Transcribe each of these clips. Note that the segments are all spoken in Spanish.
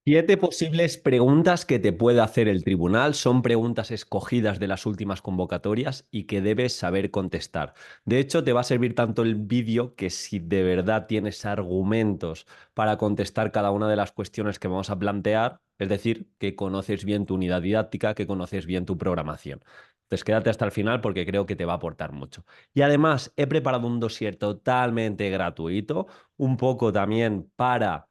7 posibles preguntas que te puede hacer el tribunal son preguntas escogidas de las últimas convocatorias y que debes saber contestar. De hecho, te va a servir tanto el vídeo que si de verdad tienes argumentos para contestar cada una de las cuestiones que vamos a plantear, es decir, que conoces bien tu unidad didáctica, que conoces bien tu programación. Entonces, quédate hasta el final porque creo que te va a aportar mucho. Y además, he preparado un dossier totalmente gratuito, un poco también para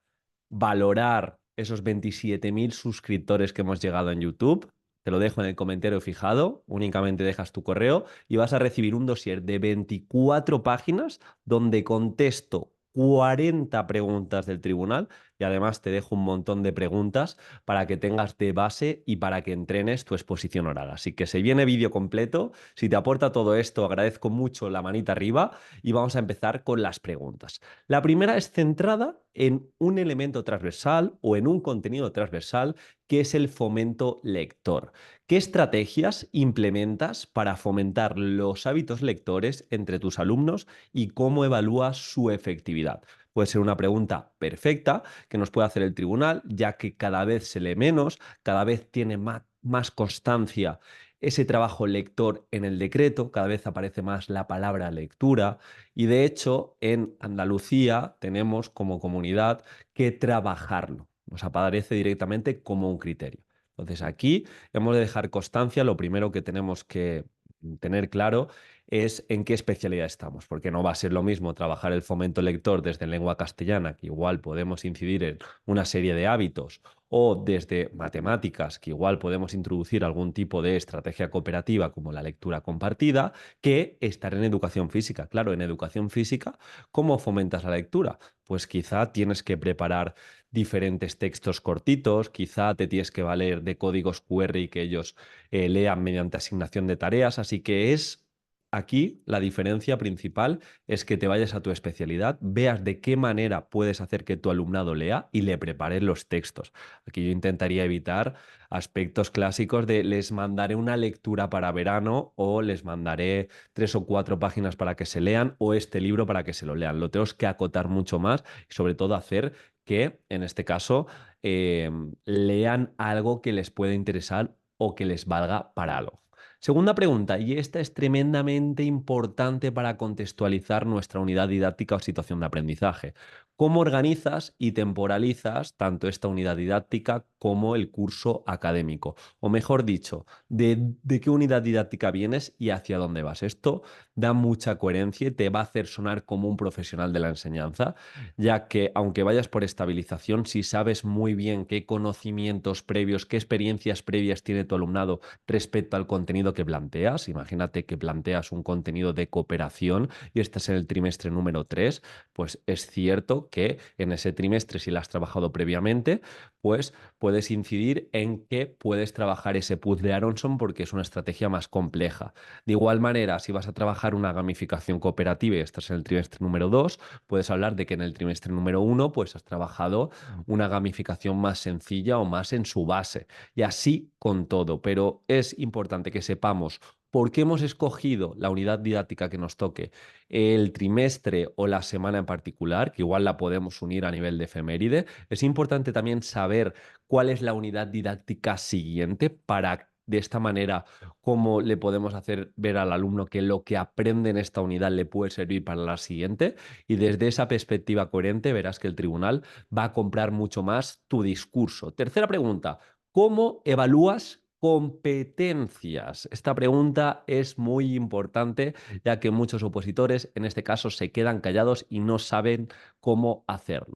valorar esos 27.000 suscriptores que hemos llegado en YouTube. Te lo dejo en el comentario fijado, únicamente dejas tu correo y vas a recibir un dossier de 24 páginas donde contesto 40 preguntas del tribunal y además te dejo un montón de preguntas para que tengas de base y para que entrenes tu exposición oral. Así que se viene vídeo completo. Si te aporta todo esto, agradezco mucho la manita arriba y vamos a empezar con las preguntas. La primera es centrada en un elemento transversal o en un contenido transversal que es el fomento lector. ¿Qué estrategias implementas para fomentar los hábitos lectores entre tus alumnos y cómo evalúas su efectividad? Puede ser una pregunta perfecta que nos puede hacer el tribunal, ya que cada vez se lee menos, cada vez tiene más constancia ese trabajo lector en el decreto, cada vez aparece más la palabra lectura y de hecho en Andalucía tenemos como comunidad que trabajarlo. Nos aparece directamente como un criterio. Entonces aquí hemos de dejar constancia, lo primero que tenemos que tener claro es en qué especialidad estamos, porque no va a ser lo mismo trabajar el fomento lector desde lengua castellana, que igual podemos incidir en una serie de hábitos, o desde matemáticas, que igual podemos introducir algún tipo de estrategia cooperativa como la lectura compartida, que estar en educación física. Claro, en educación física, ¿cómo fomentas la lectura? Pues quizá tienes que preparar diferentes textos cortitos, quizá te tienes que valer de códigos QR y que ellos lean mediante asignación de tareas, así que es... Aquí la diferencia principal es que te vayas a tu especialidad, veas de qué manera puedes hacer que tu alumnado lea y le prepares los textos. Aquí yo intentaría evitar aspectos clásicos de les mandaré una lectura para verano o les mandaré 3 o 4 páginas para que se lean o este libro para que se lo lean. Lo tenemos que acotar mucho más y sobre todo hacer que, en este caso, lean algo que les pueda interesar o que les valga para algo. Segunda pregunta, y esta es tremendamente importante para contextualizar nuestra unidad didáctica o situación de aprendizaje. ¿Cómo organizas y temporalizas tanto esta unidad didáctica como el curso académico? O mejor dicho, ¿de qué unidad didáctica vienes y hacia dónde vas? Esto da mucha coherencia y te va a hacer sonar como un profesional de la enseñanza, ya que aunque vayas por estabilización, si sabes muy bien qué conocimientos previos, qué experiencias previas tiene tu alumnado respecto al contenido que planteas, imagínate que planteas un contenido de cooperación y estás en el trimestre número 3, pues es cierto que en ese trimestre, si lo has trabajado previamente, pues puedes incidir en que puedes trabajar ese puzzle Aronson porque es una estrategia más compleja. De igual manera, si vas a trabajar una gamificación cooperativa y estás en el trimestre número 2, puedes hablar de que en el trimestre número 1 pues has trabajado una gamificación más sencilla o más en su base. Y así con todo, pero es importante que sepamos por qué hemos escogido la unidad didáctica que nos toque, el trimestre o la semana en particular, que igual la podemos unir a nivel de efeméride. Es importante también saber cuál es la unidad didáctica siguiente para de esta manera cómo le podemos hacer ver al alumno que lo que aprende en esta unidad le puede servir para la siguiente. Y desde esa perspectiva coherente verás que el tribunal va a comprar mucho más tu discurso. Tercera pregunta, ¿cómo evalúas competencias? Esta pregunta es muy importante ya que muchos opositores en este caso se quedan callados y no saben cómo hacerlo.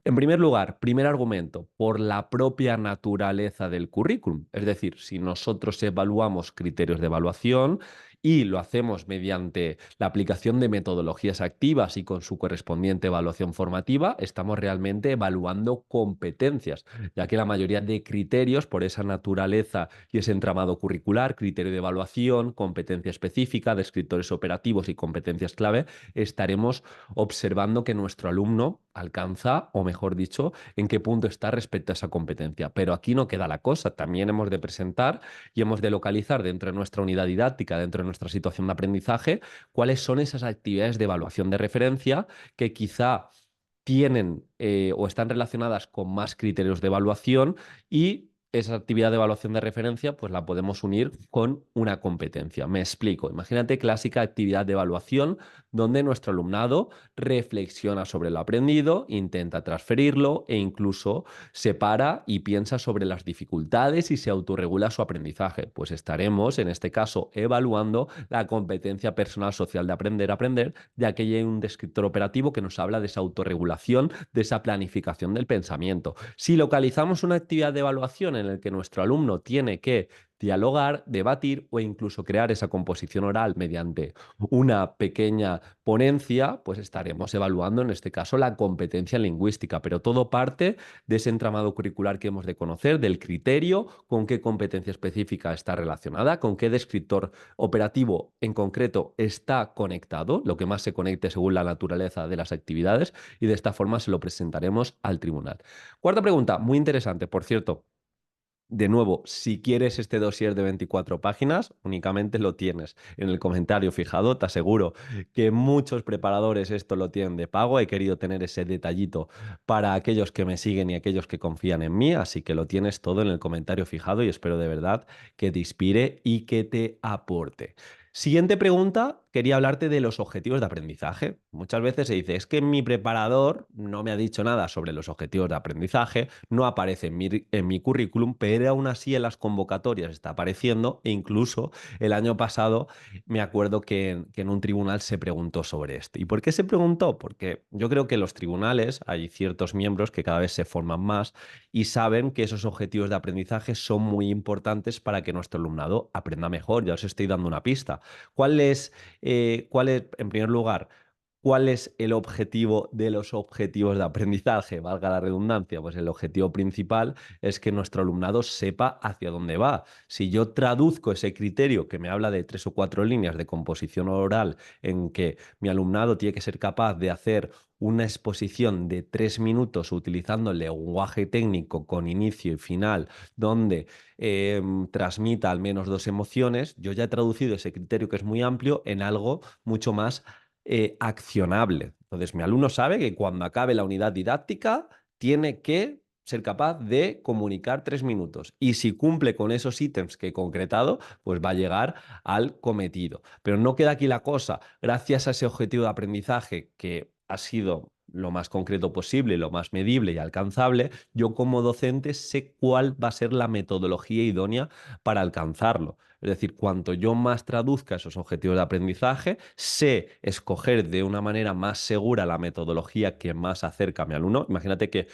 En primer lugar, primer argumento, por la propia naturaleza del currículum. Es decir, si nosotros evaluamos criterios de evaluación y lo hacemos mediante la aplicación de metodologías activas y con su correspondiente evaluación formativa, estamos realmente evaluando competencias, ya que la mayoría de criterios, por esa naturaleza y ese entramado curricular, criterio de evaluación, competencia específica, descriptores operativos y competencias clave, estaremos observando que nuestro alumno alcanza, o mejor dicho, en qué punto está respecto a esa competencia. Pero aquí no queda la cosa, también hemos de presentar y hemos de localizar dentro de nuestra unidad didáctica, dentro de nuestra situación de aprendizaje, cuáles son esas actividades de evaluación de referencia que quizá tienen o están relacionadas con más criterios de evaluación y esa actividad de evaluación de referencia pues la podemos unir con una competencia. Me explico. Imagínate clásica actividad de evaluación donde nuestro alumnado reflexiona sobre lo aprendido, intenta transferirlo e incluso se para y piensa sobre las dificultades y se autorregula su aprendizaje. Pues estaremos, en este caso, evaluando la competencia personal social de aprender a aprender, ya que hay un descriptor operativo que nos habla de esa autorregulación, de esa planificación del pensamiento. Si localizamos una actividad de evaluación en la que nuestro alumno tiene que dialogar, debatir o incluso crear esa composición oral mediante una pequeña ponencia, pues estaremos evaluando en este caso la competencia lingüística, pero todo parte de ese entramado curricular que hemos de conocer, del criterio, con qué competencia específica está relacionada, con qué descriptor operativo en concreto está conectado, lo que más se conecte según la naturaleza de las actividades, y de esta forma se lo presentaremos al tribunal. Cuarta pregunta, muy interesante, por cierto. De nuevo, si quieres este dossier de 24 páginas, únicamente lo tienes en el comentario fijado. Te aseguro que muchos preparadores esto lo tienen de pago. He querido tener ese detallito para aquellos que me siguen y aquellos que confían en mí, así que lo tienes todo en el comentario fijado y espero de verdad que te inspire y que te aporte. Siguiente pregunta, quería hablarte de los objetivos de aprendizaje. Muchas veces se dice, es que mi preparador no me ha dicho nada sobre los objetivos de aprendizaje, no aparece en mi currículum, pero aún así en las convocatorias está apareciendo e incluso el año pasado me acuerdo que en un tribunal se preguntó sobre esto. ¿Y por qué se preguntó? Porque yo creo que en los tribunales hay ciertos miembros que cada vez se forman más y saben que esos objetivos de aprendizaje son muy importantes para que nuestro alumnado aprenda mejor. Ya os estoy dando una pista. ¿Cuál es, en primer lugar, cuál es el objetivo de los objetivos de aprendizaje? Valga la redundancia, pues el objetivo principal es que nuestro alumnado sepa hacia dónde va. Si yo traduzco ese criterio que me habla de 3 o 4 líneas de composición oral en que mi alumnado tiene que ser capaz de hacer una exposición de 3 minutos utilizando el lenguaje técnico con inicio y final, donde transmita al menos 2 emociones, yo ya he traducido ese criterio que es muy amplio en algo mucho más accionable. Entonces, mi alumno sabe que cuando acabe la unidad didáctica tiene que ser capaz de comunicar 3 minutos. Y si cumple con esos ítems que he concretado, pues va a llegar al cometido. Pero no queda aquí la cosa. Gracias a ese objetivo de aprendizaje que ha sido lo más concreto posible, lo más medible y alcanzable, yo como docente sé cuál va a ser la metodología idónea para alcanzarlo. Es decir, cuanto yo más traduzca esos objetivos de aprendizaje, sé escoger de una manera más segura la metodología que más acerca a mi alumno. Imagínate que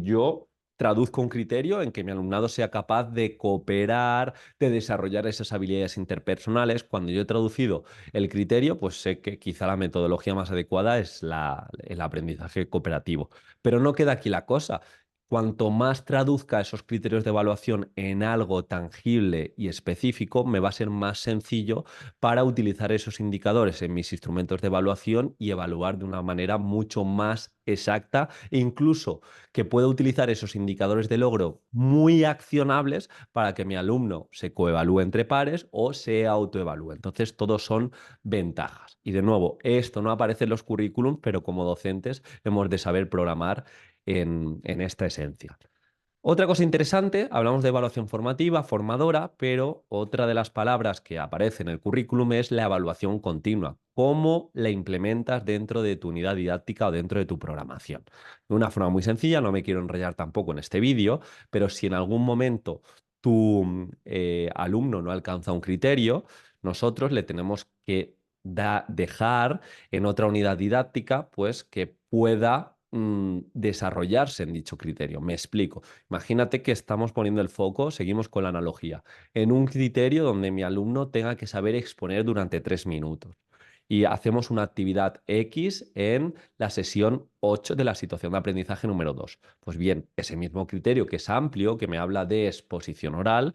yo traduzco un criterio en que mi alumnado sea capaz de cooperar, de desarrollar esas habilidades interpersonales. Cuando yo he traducido el criterio, pues sé que quizá la metodología más adecuada es el aprendizaje cooperativo. Pero no queda aquí la cosa. Cuanto más traduzca esos criterios de evaluación en algo tangible y específico, me va a ser más sencillo para utilizar esos indicadores en mis instrumentos de evaluación y evaluar de una manera mucho más exacta e incluso que pueda utilizar esos indicadores de logro muy accionables para que mi alumno se coevalúe entre pares o se autoevalúe. Entonces, todos son ventajas. Y de nuevo, esto no aparece en los currículums, pero como docentes hemos de saber programar en esta esencia. Otra cosa interesante, hablamos de evaluación formativa, formadora, pero otra de las palabras que aparece en el currículum es la evaluación continua. ¿Cómo la implementas dentro de tu unidad didáctica o dentro de tu programación? De una forma muy sencilla, no me quiero enrollar tampoco en este vídeo, pero si en algún momento tu alumno no alcanza un criterio, nosotros le tenemos que dejar en otra unidad didáctica, pues que pueda desarrollarse en dicho criterio. Me explico. Imagínate que estamos poniendo el foco, seguimos con la analogía, en un criterio donde mi alumno tenga que saber exponer durante 3 minutos. Y hacemos una actividad X en la sesión 8 de la situación de aprendizaje número 2. Pues bien, ese mismo criterio que es amplio, que me habla de exposición oral,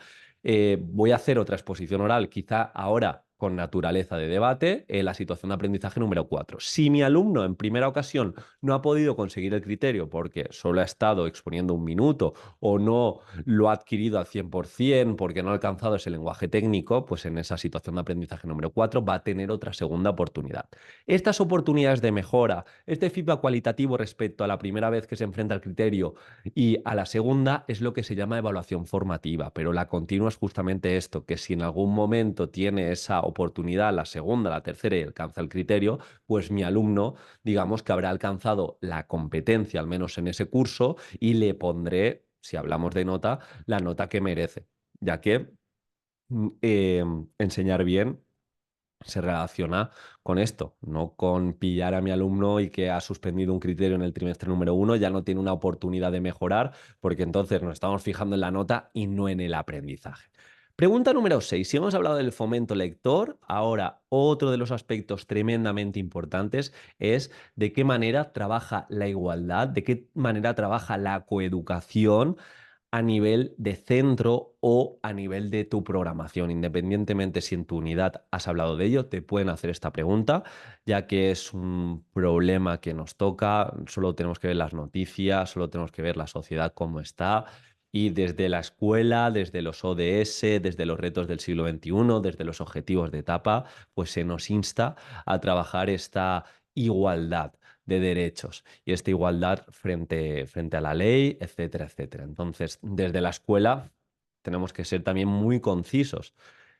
voy a hacer otra exposición oral, quizá ahora con naturaleza de debate, la situación de aprendizaje número 4. Si mi alumno en primera ocasión no ha podido conseguir el criterio porque solo ha estado exponiendo un minuto o no lo ha adquirido al 100% porque no ha alcanzado ese lenguaje técnico, pues en esa situación de aprendizaje número 4 va a tener otra segunda oportunidad. Estas oportunidades de mejora, este feedback cualitativo respecto a la primera vez que se enfrenta al criterio y a la segunda es lo que se llama evaluación formativa, pero la continua es justamente esto, que si en algún momento tiene esa oportunidad, la segunda, la tercera y alcanza el criterio, pues mi alumno, digamos que habrá alcanzado la competencia, al menos en ese curso, y le pondré, si hablamos de nota, la nota que merece, ya que enseñar bien se relaciona con esto, no con pillar a mi alumno y que ha suspendido un criterio en el trimestre número 1, ya no tiene una oportunidad de mejorar, porque entonces nos estamos fijando en la nota y no en el aprendizaje. Pregunta número 6. Si hemos hablado del fomento lector, ahora otro de los aspectos tremendamente importantes es de qué manera trabaja la igualdad, de qué manera trabaja la coeducación a nivel de centro o a nivel de tu programación. Independientemente si en tu unidad has hablado de ello, te pueden hacer esta pregunta, ya que es un problema que nos toca, solo tenemos que ver las noticias, solo tenemos que ver la sociedad cómo está. Y desde la escuela, desde los ODS, desde los retos del siglo XXI, desde los objetivos de etapa, pues se nos insta a trabajar esta igualdad de derechos y esta igualdad frente a la ley, etcétera, etcétera. Entonces, desde la escuela tenemos que ser también muy concisos.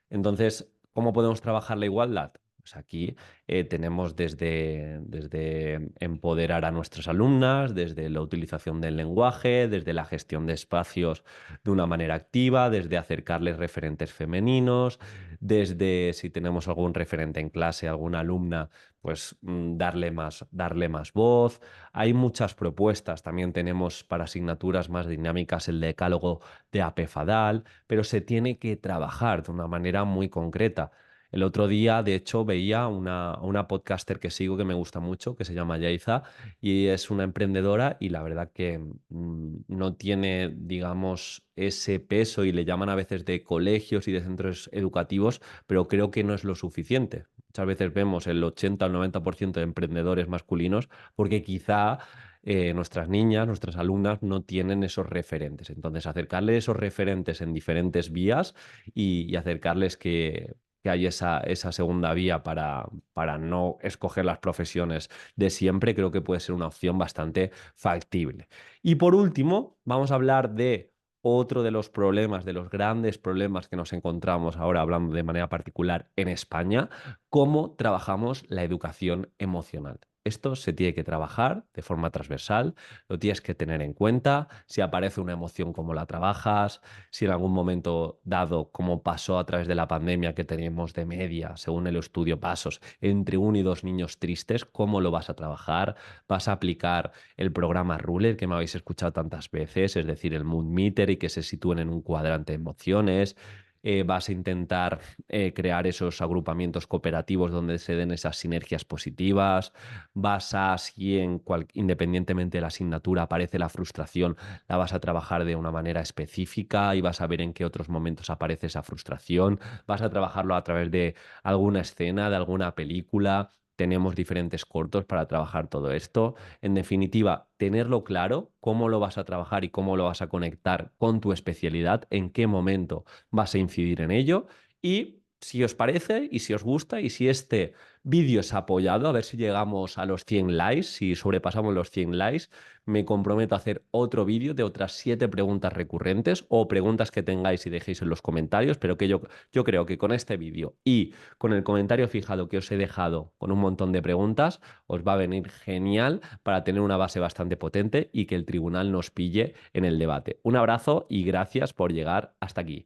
Entonces, ¿cómo podemos trabajar la igualdad? Pues aquí tenemos desde empoderar a nuestras alumnas, desde la utilización del lenguaje, desde la gestión de espacios de una manera activa, desde acercarles referentes femeninos, desde si tenemos algún referente en clase, alguna alumna, pues darle más voz. Hay muchas propuestas, también tenemos para asignaturas más dinámicas el decálogo de APFADAL, pero se tiene que trabajar de una manera muy concreta. El otro día, de hecho, veía una podcaster que sigo que me gusta mucho, que se llama Yaiza, y es una emprendedora y la verdad que no tiene, digamos, ese peso y le llaman a veces de colegios y de centros educativos, pero creo que no es lo suficiente. Muchas veces vemos el 80 o el 90% de emprendedores masculinos porque quizá nuestras niñas, nuestras alumnas no tienen esos referentes. Entonces, acercarles esos referentes en diferentes vías y acercarles que hay esa segunda vía para no escoger las profesiones de siempre, creo que puede ser una opción bastante factible. Y por último, vamos a hablar de otro de los problemas, de los grandes problemas que nos encontramos ahora hablando de manera particular en España, cómo trabajamos la educación emocional. Esto se tiene que trabajar de forma transversal, lo tienes que tener en cuenta, si aparece una emoción, cómo la trabajas, si en algún momento dado, como pasó a través de la pandemia, que tenemos de media, según el estudio Pasos, entre 1 y 2 niños tristes, cómo lo vas a trabajar, vas a aplicar el programa Ruler que me habéis escuchado tantas veces, es decir, el Mood Meter y que se sitúen en un cuadrante de emociones. Vas a intentar crear esos agrupamientos cooperativos donde se den esas sinergias positivas, vas a, si independientemente de la asignatura aparece la frustración, la vas a trabajar de una manera específica y vas a ver en qué otros momentos aparece esa frustración, vas a trabajarlo a través de alguna escena, de alguna película. Tenemos diferentes cortos para trabajar todo esto. En definitiva, tenerlo claro, cómo lo vas a trabajar y cómo lo vas a conectar con tu especialidad, en qué momento vas a incidir en ello y si os parece y si os gusta y si este vídeo es apoyado, a ver si llegamos a los 100 likes, si sobrepasamos los 100 likes, me comprometo a hacer otro vídeo de otras 7 preguntas recurrentes o preguntas que tengáis y dejéis en los comentarios, pero que yo creo que con este vídeo y con el comentario fijado que os he dejado con un montón de preguntas, os va a venir genial para tener una base bastante potente y que el tribunal nos pille en el debate. Un abrazo y gracias por llegar hasta aquí.